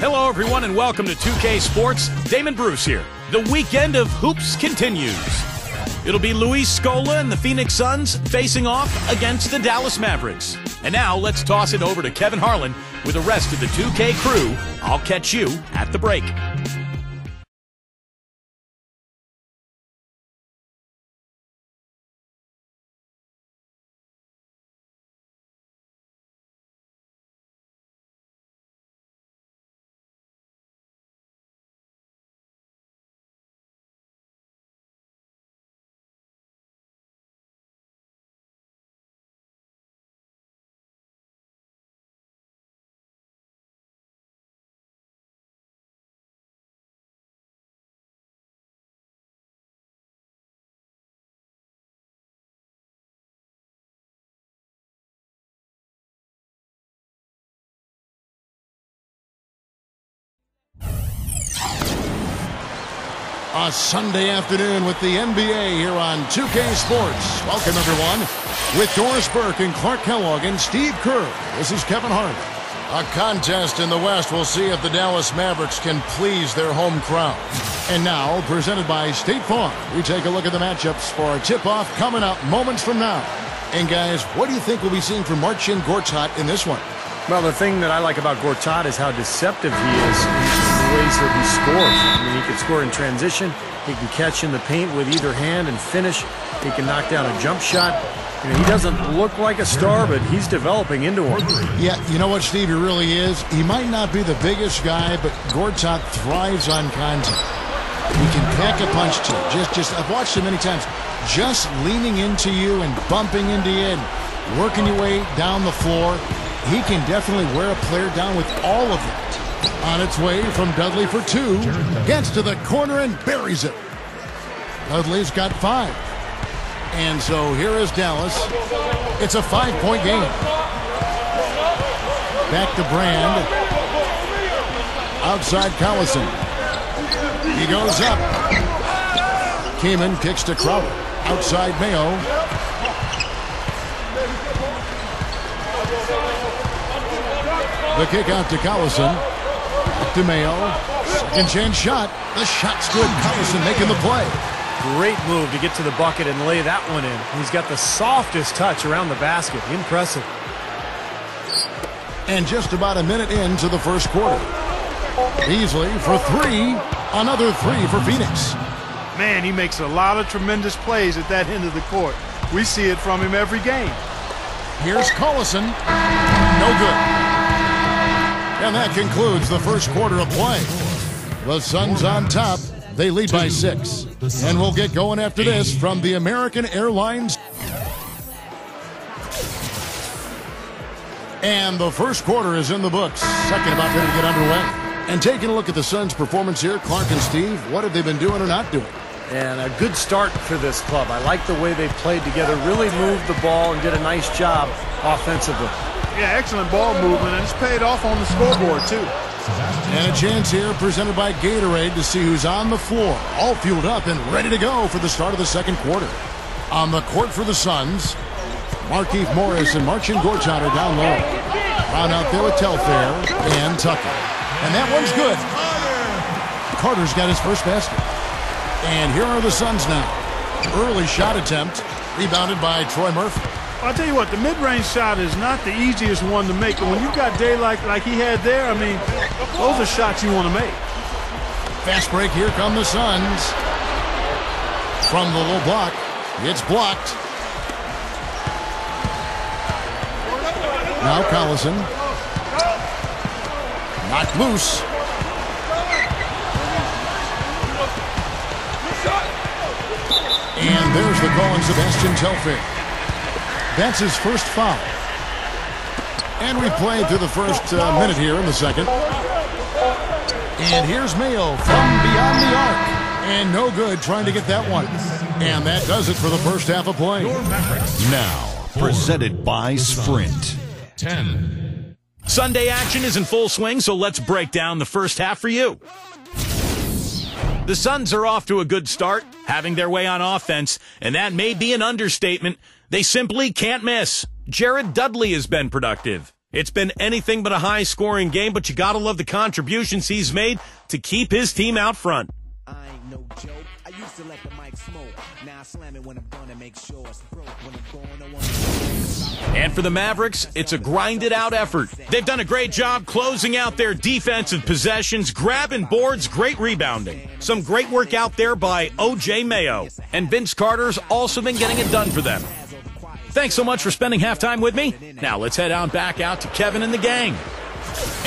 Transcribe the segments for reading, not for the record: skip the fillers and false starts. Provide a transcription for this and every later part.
Hello, everyone, and welcome to 2K Sports. Damon Bruce here. The weekend of hoops continues. It'll be Luis Scola and the Phoenix Suns facing off against the Dallas Mavericks. And now let's toss it over to Kevin Harlan with the rest of the 2K crew. I'll catch you at the break. A Sunday afternoon with the NBA here on 2K Sports. Welcome, everyone. With Doris Burke and Clark Kellogg and Steve Kerr, this is Kevin Harlan. A contest in the West will see if the Dallas Mavericks can please their home crowd. And now, presented by State Farm, we take a look at the matchups for a tip-off coming up moments from now. And guys, what do you think we'll be seeing from Marcin Gortat in this one? Well, the thing that I like about Gortat is how deceptive he is in the ways that he scores. I mean, he can score in transition. He can catch in the paint with either hand and finish. He can knock down a jump shot. You know, he doesn't look like a star, but he's developing into one. Yeah, you know what, Steve, he really is? He might not be the biggest guy, but Gortat thrives on contact. He can pack a punch, too. I've watched him many times. Just leaning into you and bumping into you and working your way down the floor. He can definitely wear a player down with all of that. On its way from Dudley for two. Gets to the corner and buries it. Dudley's got 5. And so here is Dallas. It's a 5-point game. Back to Brand. Outside Collison. He goes up. Kamen kicks to Crowder. Outside Mayo. The kick out to Collison. Back to Mayo. Second chance shot. The shot's good. Collison making the play. Great move to get to the bucket and lay that one in. He's got the softest touch around the basket. Impressive. And just about a minute into the first quarter. Beasley for 3. Another 3 for Phoenix. Man, he makes a lot of tremendous plays at that end of the court. We see it from him every game. Here's Collison. No good. And that concludes the first quarter of play. The Suns on top. They lead by 6. And we'll get going after this from the American Airlines. And the first quarter is in the books. Second about ready to get underway. And taking a look at the Suns' performance here, Clark and Steve, what have they been doing or not doing? And a good start for this club. I like the way they played together, really moved the ball and did a nice job offensively. Yeah, excellent ball movement, and it's paid off on the scoreboard, too. And a chance here presented by Gatorade to see who's on the floor, all fueled up and ready to go for the start of the second quarter. On the court for the Suns, Markieff Morris and Marcin Gortat are down low. Brown out there with Telfair and Tucker. And that one's good. Carter's got his first basket. And here are the Suns now. Early shot attempt, rebounded by Troy Murphy. I'll tell you what, the mid-range shot is not the easiest one to make. And when you've got daylight like he had there, I mean, those are shots you want to make. Fast break, here come the Suns. From the low block, it's blocked. Now Collison. Knocked loose. And there's the call on Sebastian Telfair. That's his first foul. And we played through the first minute here in the second. And here's Mayo from beyond the arc. And no good trying to get that one. And that does it for the first half of play. Now, presented by Sprint. 10. Sunday action is in full swing, so let's break down the first half for you. The Suns are off to a good start, having their way on offense, and that may be an understatement. They simply can't miss. Jared Dudley has been productive. It's been anything but a high-scoring game, but you gotta love the contributions he's made to keep his team out front. I ain't no joke. I used to let the mic smoke. Now I slam it when I'm done and make sure it's broke. When I'm going, I want to... And for the Mavericks, it's a grinded-out effort. They've done a great job closing out their defensive possessions, grabbing boards, great rebounding. Some great work out there by O.J. Mayo. And Vince Carter's also been getting it done for them. Thanks so much for spending halftime with me. Now let's head on back out to Kevin and the gang.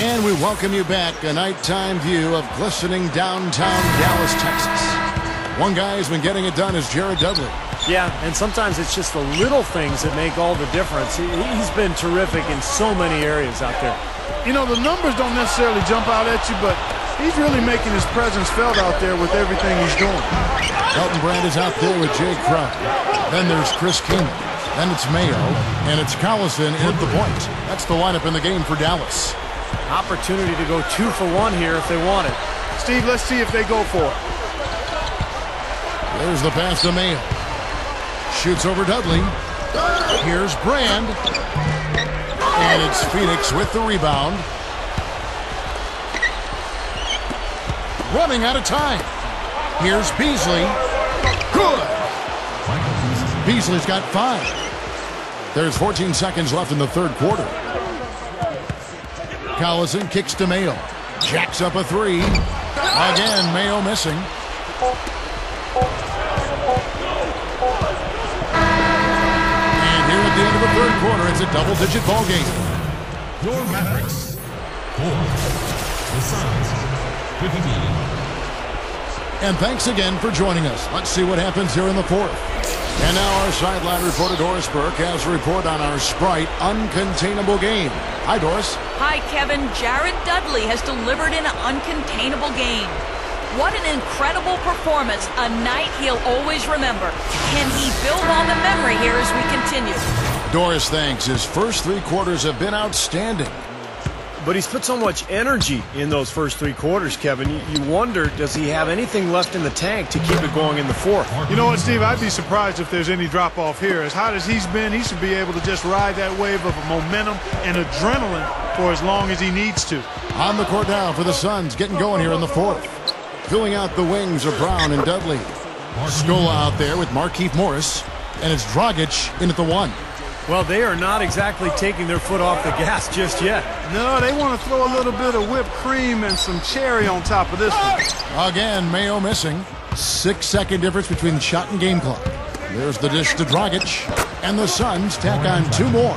And we welcome you back, a nighttime view of glistening downtown Dallas, Texas. One guy who's been getting it done is Jared Dudley. Yeah, and sometimes it's just the little things that make all the difference. He's been terrific in so many areas out there. You know, the numbers don't necessarily jump out at you, but he's really making his presence felt out there with everything he's doing. Elton Brand is out there with Jay Crump. Then there's Chris King. Then it's Mayo, and it's Collison in at the point. That's the lineup in the game for Dallas. Opportunity to go 2 for 1 here if they want it. Steve, let's see if they go for it. There's the pass to Mayo. Shoots over Dudley. Here's Brand. And it's Phoenix with the rebound. Running out of time. Here's Beasley. Good. Beasley's got 5. There's 14 seconds left in the third quarter. Collison kicks to Mayo. Jacks up a 3. Again, Mayo missing. And here at the end of the third quarter, it's a double-digit ball game. Your Mavericks. 4. The Suns. 15. And thanks again for joining us. Let's see what happens here in the fourth. And now our sideline reporter Doris Burke has a report on our Sprite uncontainable game. Hi, Doris. Hi, Kevin. Jared Dudley has delivered an uncontainable game. What an incredible performance, a night he'll always remember. Can he build on the memory here as we continue? Doris, thanks. His first 3 quarters have been outstanding. But he's put so much energy in those first 3 quarters, Kevin. You wonder, does he have anything left in the tank to keep it going in the fourth? You know what, Steve? I'd be surprised if there's any drop-off here. As hot as he's been, he should be able to just ride that wave of momentum and adrenaline for as long as he needs to. On the court now for the Suns, getting going here in the fourth. Filling out the wings are Brown and Dudley. Scola out there with Markieff Morris. And it's Dragic in at the 1. Well, they are not exactly taking their foot off the gas just yet. No, they want to throw a little bit of whipped cream and some cherry on top of this one. Again, Mayo missing. 6-second difference between the shot and game clock. There's the dish to Dragic. And the Suns tack on 2 more.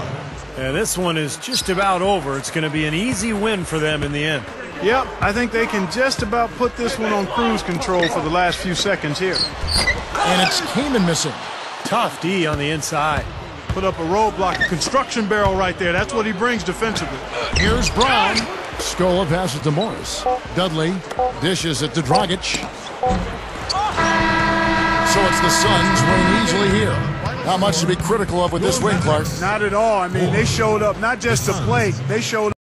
Yeah, this one is just about over. It's going to be an easy win for them in the end. Yep, I think they can just about put this one on cruise control for the last few seconds here. And it's Kaman missing. Tough D on the inside. Put up a roadblock, a construction barrel right there. That's what he brings defensively. Here's Brown. Scola passes to Morris. Dudley dishes it to Dragic. So it's the Suns winning easily here. Not much to be critical of with this win, Clark. Not at all. I mean, they showed up not just to play. They showed up.